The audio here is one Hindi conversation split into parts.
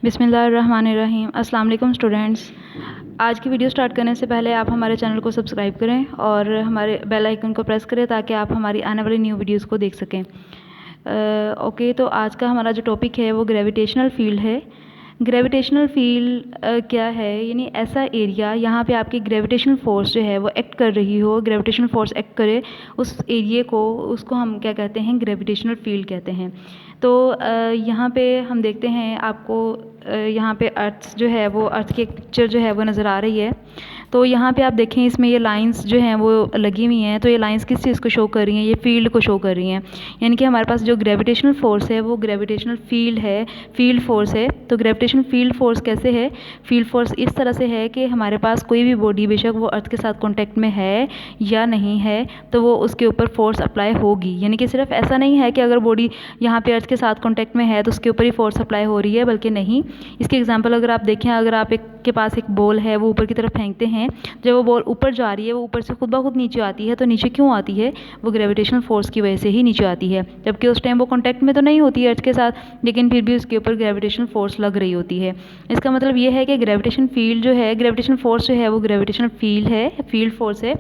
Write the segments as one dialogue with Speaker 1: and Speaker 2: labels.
Speaker 1: बिस्मिल्लाहिर्रहमानिर्रहीम। अस्सलाम वालेकुम स्टूडेंट्स। आज की वीडियो स्टार्ट करने से पहले आप हमारे चैनल को सब्सक्राइब करें और हमारे बेल आइकन को प्रेस करें ताकि आप हमारी आने वाली न्यू वीडियोस को देख सकें। ओके, तो आज का हमारा जो टॉपिक है वो ग्रेविटेशनल फील्ड है। ग्रेविटेशनल फील्ड क्या है? यानी ऐसा एरिया यहाँ पे आपकी ग्रेविटेशनल फोर्स जो है वो एक्ट कर रही हो, ग्रेविटेशनल फोर्स एक्ट करे उस एरिया को, उसको हम क्या कहते हैं? ग्रेविटेशनल फील्ड कहते हैं। तो यहाँ पे हम देखते हैं आपको यहाँ पे अर्थ जो है वो, अर्थ की एक पिक्चर जो है वो नज़र आ रही है। तो यहाँ पे आप देखें, इसमें ये लाइंस जो हैं वो लगी हुई हैं। तो ये लाइंस किस चीज़ को शो कर रही हैं? ये फील्ड को शो कर रही हैं। यानी कि हमारे पास जो ग्रेविटेशनल फोर्स है वो ग्रेविटेशनल फील्ड है, फील्ड फोर्स है। तो ग्रेविटेशनल फील्ड फोर्स कैसे है? फील्ड फोर्स इस तरह से है कि हमारे पास कोई भी बॉडी, बेशक वो अर्थ के साथ कॉन्टैक्ट में है या नहीं है, तो वो उसके ऊपर फोर्स अप्लाई होगी। यानी कि सिर्फ ऐसा नहीं है कि अगर बॉडी यहाँ पे अर्थ के साथ कॉन्टैक्ट में है तो उसके ऊपर ही फोर्स अप्लाई हो रही है, बल्कि नहीं। इसके एग्जांपल अगर आप देखें, अगर आप के पास एक बॉल है, वो ऊपर की तरफ फेंकते हैं, जब वो बॉल ऊपर जा रही है वो ऊपर से खुद ब खुद नीचे आती है। तो नीचे क्यों आती है? वो ग्रेविटेशनल फोर्स की वजह से ही नीचे आती है। जबकि उस टाइम वो कॉन्टैक्ट में तो नहीं होती है अर्थ के साथ, लेकिन फिर भी उसके ऊपर ग्रेविटेशनल फोर्स लग रही होती है। इसका मतलब ये है कि ग्रेविटेशन फील्ड जो है, ग्रेविटेशनल फोर्स जो है वो ग्रेविटेशनल फील्ड है, फील्ड फोर्स है।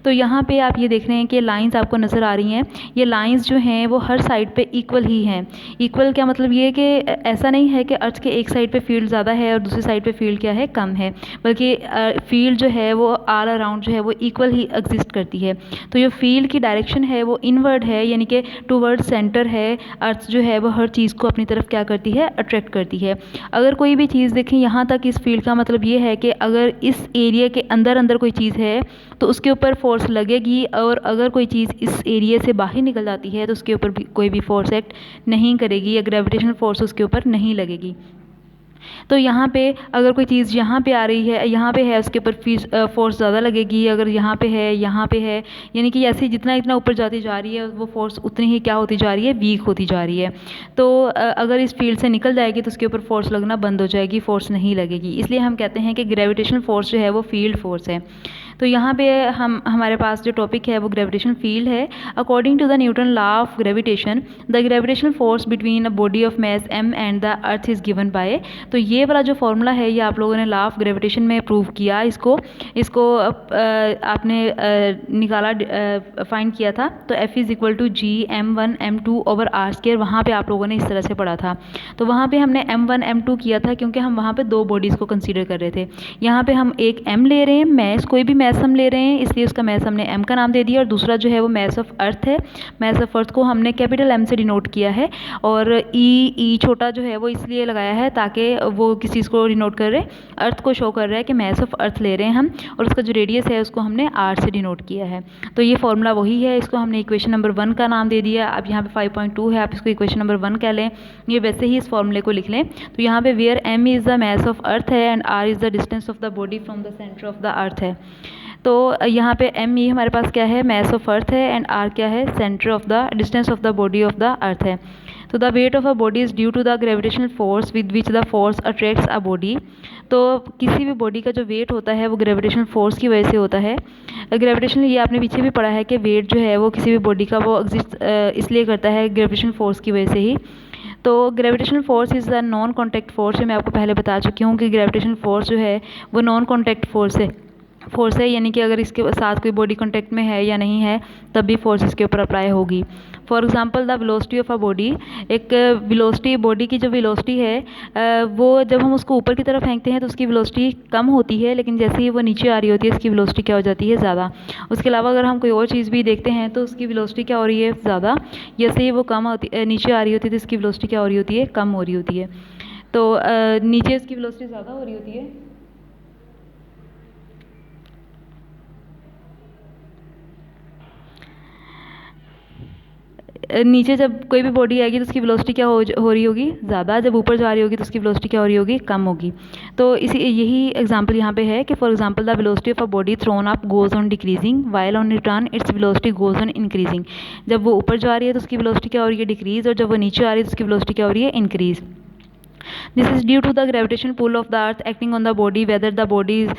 Speaker 1: तो यहाँ पे आप ये देख रहे हैं कि लाइंस आपको नज़र आ रही हैं। ये लाइंस जो हैं वो हर साइड पे इक्वल ही हैं। इक्वल क्या मतलब? ये कि ऐसा नहीं है कि अर्थ के एक साइड पे फील्ड ज़्यादा है और दूसरी साइड पे फील्ड क्या है? कम है, बल्कि फील्ड जो है वो ऑल अराउंड जो है वो इक्वल ही एग्जिस्ट करती है। तो ये फील्ड की डायरेक्शन है वो इनवर्ड है, यानी कि टूवर्ड सेंटर है। अर्थ जो है वो हर चीज़ को अपनी तरफ क्या करती है? अट्रैक्ट करती है। अगर कोई भी चीज़ देखें यहाँ तक, इस फील्ड का मतलब ये है कि अगर इस एरिया के अंदर अंदर कोई चीज़ है तो उसके ऊपर फोर्स लगेगी, और अगर कोई चीज़ इस एरिया से बाहर निकल जाती है तो उसके ऊपर भी कोई भी फोर्स एक्ट नहीं करेगी, या ग्रेविटेशनल फोर्स उसके ऊपर नहीं लगेगी। तो यहाँ पे अगर कोई चीज़ यहाँ पे आ रही है, यहाँ पे है, उसके ऊपर फोर्स ज़्यादा लगेगी। अगर यहाँ पे है, यहाँ पे है, यानी कि ऐसे जितना इतना ऊपर जाती जा रही है वो फोर्स उतनी ही क्या होती जा रही है? वीक होती जा रही है। तो अगर इस फील्ड से निकल जाएगी तो उसके ऊपर फोर्स लगना बंद हो जाएगी, फोर्स नहीं लगेगी। इसलिए हम कहते हैं कि ग्रेविटेशनल फोर्स जो है वो फील्ड फोर्स है। तो यहाँ पे हमारे पास जो टॉपिक है वो ग्रेविटेशन फील्ड है। According to the Newton law of gravitation, the gravitational force between a body of mass m and the earth is given by. तो ये वाला जो फॉर्मूला है ये आप लोगों ने लॉ ऑफ ग्रेविटेशन में प्रूव किया। इसको आपने निकाला, फाइंड किया था। तो F is equal to G m1 m2 over R square. वहाँ पे आप लोगों ने इस तरह से पढ़ा था। तो वहाँ पे हमने m1 m2 किया था क्योंकि हम वहाँ पे दो बॉडीज़ को कंसीडर कर रहे थे। यहाँ पे हम एक m ले रहे हैं, मैस, कोई भी मैस हम ले रहे हैं, इसलिए उसका मैस हमने m का नाम दे दिया। और दूसरा जो है वो मैस ऑफ अर्थ है। मैस ऑफ अर्थ को हमने कैपिटल M से डिनोट किया है, और ई छोटा जो है वो इसलिए लगाया है ताकि वो किस चीज़ को डिनोट कर रहे हैं? अर्थ को शो कर रहा है कि मैस ऑफ अर्थ ले रहे हैं हम, और उसका जो रेडियस है उसको हमने r से डिनोट किया है। तो ये फॉर्मूला वही है, इसको हमने इक्वेशन नंबर 1 का नाम दे दिया। अब यहाँ पे 5.2 है, आप इसको इक्वेशन नंबर 1 कह लें। ये वैसे ही इस फॉर्मूले को लिख लें। तो यहाँ पे where m is the mass of earth है and r is the distance of the body from the centre of the earth है। तो यहाँ पे m ये हमारे पास क्या है? मैस ऑफ अर्थ है, एंड r क्या है? Centre of the, distance of the body of the earth है। तो the weight of a body is due to the gravitational force with which the force attracts a body. तो किसी भी बॉडी का जो वेट होता है वो ग्रेविटेशनल फोर्स की वजह से होता है। ग्रेविटेशनल, ये आपने पीछे भी पढ़ा है कि वेट जो है वो किसी भी बॉडी का वो एग्जिस्ट इसलिए करता है ग्रेविटेशनल फोर्स की वजह से ही। तो gravitational force is a non contact force. मैं आपको पहले बता चुकी हूँ कि ग्रेविटेशनल फोर्स जो है वो नॉन कॉन्टैक्ट फोर्स है, यानी कि अगर इसके साथ कोई बॉडी कांटेक्ट में है या नहीं है तब भी फोर्स इसके ऊपर अप्लाई होगी। For example the velocity of a body, एक वेलोसिटी, बॉडी की जो वेलोसिटी है वो जब हम उसको ऊपर की तरफ फेंकते हैं तो उसकी वेलोसिटी कम होती है, लेकिन जैसे ही वो नीचे आ रही होती है इसकी वेलोसिटी क्या हो जाती है? ज़्यादा। उसके अलावा अगर हम कोई और चीज़ भी देखते हैं तो उसकी वेलोसिटी क्या हो रही है? ज़्यादा। जैसे ही वो कम होती, नीचे आ रही होती है तो इसकी वेलोसिटी क्या हो रही होती है? कम हो रही होती है। तो नीचे इसकी वेलोसिटी ज़्यादा हो रही होती है, नीचे जब कोई भी बॉडी आएगी तो उसकी वेलोसिटी क्या हो रही होगी? ज़्यादा। जब ऊपर जा रही होगी तो उसकी वेलोसिटी क्या हो रही होगी? कम होगी। तो यही एग्जांपल यहाँ पे है कि for example the velocity of a body throne up goes on decreasing while on return its velocity goes on increasing. जब वो ऊपर जा रही है तो उसकी वेलोसिटी क्या हो रही है? डिक्रीज। और जब वो नीचे आ रही है तो उसकी वेलोसिटी क्या हो रही है? Increase. This is due to the gravitational pull of the earth acting on the body whether the body is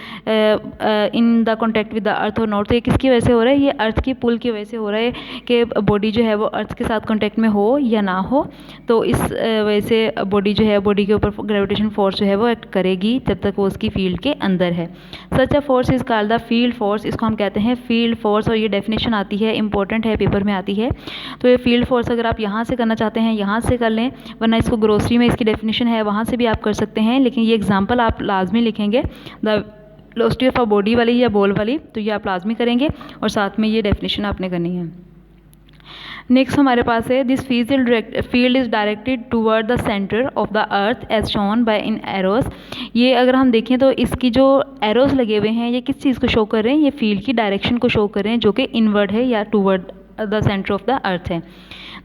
Speaker 1: in the contact with the earth or not। तो ये किसकी वजह से हो रहा है, ये अर्थ की पुल की वजह से हो रहा है कि बॉडी जो है वो अर्थ के साथ कांटेक्ट में हो या ना हो। तो इस वजह से बॉडी जो है, बॉडी के ऊपर ग्रेविटेशन फोर्स जो है वो एक्ट करेगी जब तक वो उसकी फील्ड के अंदर है। Such a force is called the field force, इसको हम कहते हैं फील्ड फोर्स, और ये डेफिनेशन आती है, इंपॉर्टेंट है, पेपर में आती है। तो ये फील्ड फोर्स अगर आप यहाँ से करना चाहते हैं यहाँ से कर लें, वरना इसको ग्रोसरी में इसकी डेफिनेशन है वहाँ से भी आप कर सकते हैं, लेकिन ये एग्जाम्पल आप लाजमी लिखेंगे, the velocity of a body वाली या बॉल वाली, तो ये आप लाजमी करेंगे और साथ में ये डेफिनेशन आपने करनी है। नेक्स्ट हमारे पास है this field is directed toward the centre of the earth as shown by in arrows. ये अगर हम देखें तो इसकी जो एरोस लगे हुए हैं ये किस चीज़ को शो कर रहे हैं, ये फील्ड की डायरेक्शन को शो कर रहे हैं जो कि इनवर्ड है या toward the centre of the earth है।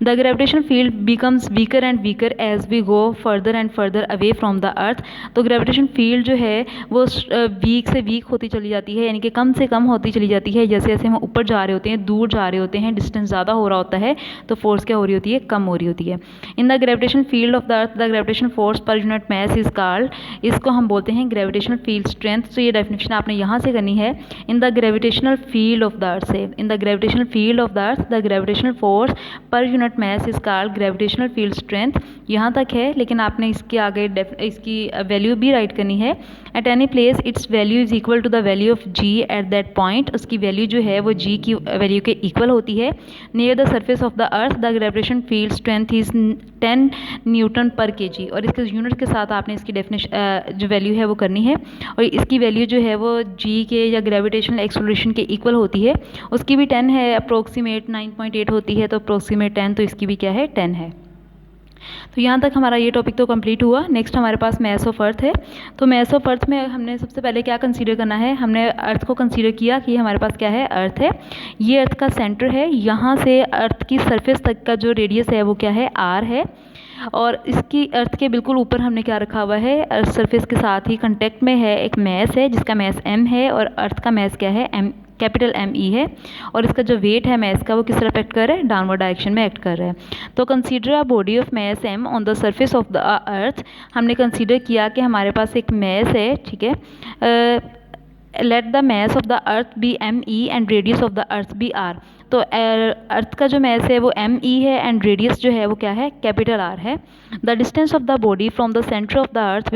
Speaker 1: The gravitation field becomes weaker and weaker as we go further and further away from the earth. तो ग्रेविटेशन फील्ड जो है वो वीक से वीक होती चली जाती है, यानी कि कम से कम होती चली जाती है जैसे जैसे हम ऊपर जा रहे होते हैं, दूर जा रहे होते हैं, डिस्टेंस ज़्यादा हो रहा होता है तो फोर्स क्या हो रही होती है, कम हो रही होती है। In the gravitation field of the earth the gravitation force per unit mass is called, इसको हम बोलते हैं ग्रेविटेशनल फील्ड स्ट्रेंथ। तो ये डेफिनेशन आपने यहाँ से करनी है, in the gravitational field of the earth से, in the gravitational field of the earth the gravitational force per unit mass is called gravitational field strength. यहाँ तक है, लेकिन आपने इसके आगे इसकी वैल्यू भी राइट करनी है। At any place its value is equal to the value of G at that point, उसकी वैल्यू जो है वो जी की वैल्यू के इक्वल होती है। Near the surface of the earth the gravitation field strength is 10 Newton पर केजी, और इसके यूनिट के साथ आपने इसकी डेफिनेशन जो वैल्यू है वो करनी है, और इसकी वैल्यू जो है वो जी के या ग्रेविटेशनल एक्सेलरेशन के इक्वल होती है। उसकी भी 10 है, अप्रोक्सीमेट 9.8 होती है, तो अप्रोक्सीमेट 10, तो इसकी भी क्या है 10 है। तो यहाँ तक हमारा ये टॉपिक तो कंप्लीट हुआ। नेक्स्ट हमारे पास मैस ऑफ अर्थ है। तो मैस ऑफ अर्थ में हमने सबसे पहले क्या कंसीडर करना है, हमने अर्थ को कंसीडर किया कि हमारे पास क्या है, अर्थ है, ये अर्थ का सेंटर है, यहाँ से अर्थ की सरफेस तक का जो रेडियस है वो क्या है, आर है, और इसकी अर्थ के बिल्कुल ऊपर हमने क्या रखा हुआ है, अर्थ सरफेस के साथ ही कांटेक्ट में है एक मैस है जिसका मैस m है, और अर्थ का मैस क्या है, m कैपिटल ME है, और इसका जो वेट है मैस का वो किस तरफ एक्ट कर रहा है, डाउनवर्ड डायरेक्शन में एक्ट कर रहा है। तो consider a body of mass m on the surface of the अर्थ, हमने कंसीडर किया कि हमारे पास एक मैस है, ठीक है, let the mass of the earth be ME and radius of the earth be R। तो अर्थ का जो मैस है वो ME है एंड रेडियस जो है वो क्या है, कैपिटल R है। The distance of the body from the centre of the earth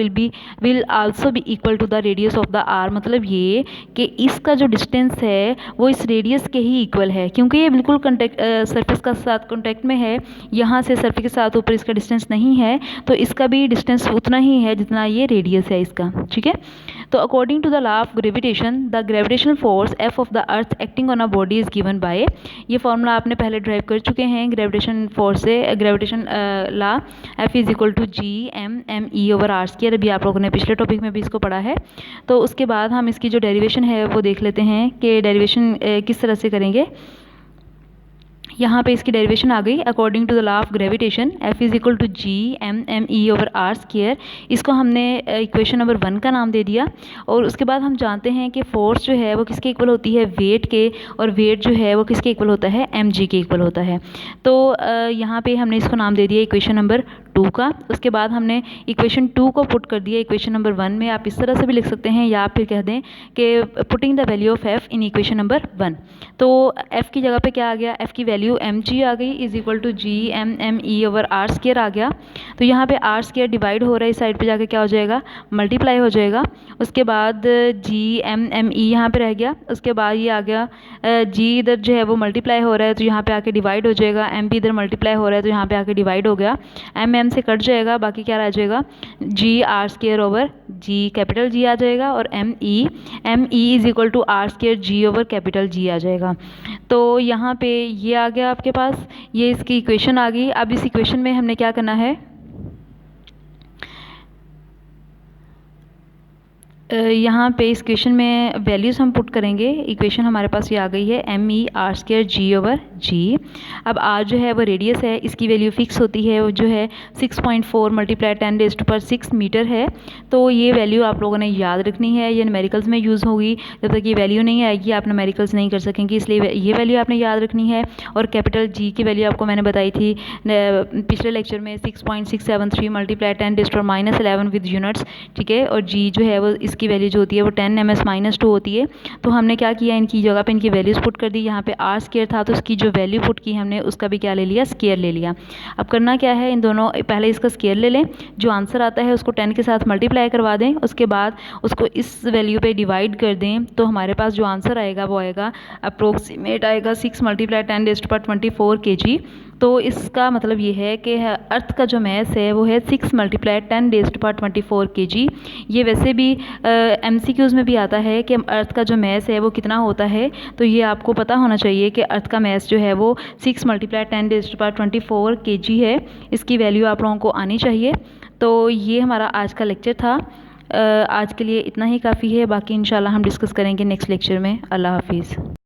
Speaker 1: will also be equal to the radius of the R। मतलब ये कि इसका जो डिस्टेंस है वो इस रेडियस के ही इक्वल है, क्योंकि ये बिल्कुल सरफेस का साथ कॉन्टेक्ट में है, यहाँ से सरफेस के साथ ऊपर इसका डिस्टेंस नहीं है, तो इसका भी डिस्टेंस उतना ही है जितना ये रेडियस है इसका, ठीक है। तो according to the law of gravitation the gravitational force F of the earth acting on a body is given by, ये फॉर्मूला आपने पहले ड्राइव कर चुके हैं ग्रेविटेशन फोर्स से, gravitation law F is equal to GM_ME over R square, अभी आप लोगों ने पिछले टॉपिक में भी इसको पढ़ा है। तो उसके बाद हम इसकी जो डेरिवेशन है वो देख लेते हैं कि डेरिवेशन किस तरह से करेंगे। यहाँ पे इसकी डेरिवेशन आ गई, according to the law of gravitation F is equal to GM_ME over R square, इसको हमने इक्वेशन नंबर 1 का नाम दे दिया। और उसके बाद हम जानते हैं कि फोर्स जो है वो किसके इक्वल होती है, वेट के, और वेट जो है वो किसके इक्वल होता है, mg के इक्वल होता है। तो यहाँ पे हमने इसको नाम दे दिया इक्वेशन नंबर 2 का। उसके बाद हमने इक्वेशन 2 को पुट कर दिया इक्वेशन नंबर 1 में, आप इस तरह से भी लिख सकते हैं, या फिर कह दें कि putting the value of F in equation number 1। तो F की जगह पे क्या आ गया, F की वैल्यू mg आ गई is equal to GM_ME over R square आ गया। तो यहाँ पे R स्क्वायर डिवाइड हो रहा है, इस साइड पे जाके क्या हो जाएगा, मल्टीप्लाई हो जाएगा। उसके बाद GM_ME यहाँ पे रह गया, उसके बाद ये आ गया G इधर जो है वो मल्टीप्लाई हो रहा है तो यहाँ पे आके डिवाइड हो जाएगा, M भी इधर मल्टीप्लाई हो रहा है तो यहाँ पे आके डिवाइड हो गया, M से कट जाएगा, बाकी क्या रह जाएगा, GR square over G capital G आ जाएगा, और ME is equal to R square G over capital G आ जाएगा। तो यहाँ पे ये आ गया आपके पास, ये इसकी इक्वेशन आ गई। अब इस इक्वेशन में हमने क्या करना है, यहाँ पे इस क्वेश्चन में वैल्यूज़ हम पुट करेंगे। इक्वेशन हमारे पास ये आ गई है MER²G/G। अब R जो है वो रेडियस है, इसकी वैल्यू फिक्स होती है, वो जो है 6.4 × 10⁻⁶ मीटर है। तो ये वैल्यू आप लोगों ने याद रखनी है, ये न्यूमेरिकल्स में यूज़ होगी। जब तक ये वैल्यू नहीं आएगी आप न्यूमेरिकल्स नहीं कर सकेंगे, इसलिए ये वैल्यू आपने याद रखनी है। और कैपिटल G की वैल्यू आपको मैंने बताई थी पिछले लेक्चर में 6.673 × 10⁻11 विद यूनिट्स, ठीक है। और G जो है वो इसकी वैल्यू जो होती है वो 10 ms-2 होती है। तो हमने क्या किया, इनकी जगह पे इनकी वैल्यूज़ पुट कर दी। यहाँ पे R² था तो उसकी जो वैल्यू पुट की हमने उसका भी क्या ले लिया, स्क्वायर ले लिया। अब करना क्या है, इन दोनों पहले इसका स्क्वायर ले लें, जो आंसर आता है उसको 10 के साथ मल्टीप्लाई करवा दें, उसके बाद उसको इस वैल्यू पे डिवाइड कर दें। तो हमारे पास जो आंसर आएगा वो आएगा अप्रोक्सीमेट आएगा 6 × 10⁻24 kg। तो इसका मतलब ये है कि अर्थ का जो मैस है वो है 6 × 10⁻24 kg। ये वैसे भी MCQs में भी आता है कि अर्थ का जो मैस है वो कितना होता है। तो ये आपको पता होना चाहिए कि अर्थ का मैस जो है वो 6 × 10⁻24 kg है। इसकी वैल्यू आप लोगों को आनी चाहिए। तो ये हमारा आज का लेक्चर था। आज के लिए इतना ही काफ़ी है, बाकी इंशाल्लाह हम डिस्कस करेंगे नेक्स्ट लेक्चर में। अल्लाह हाफिज़।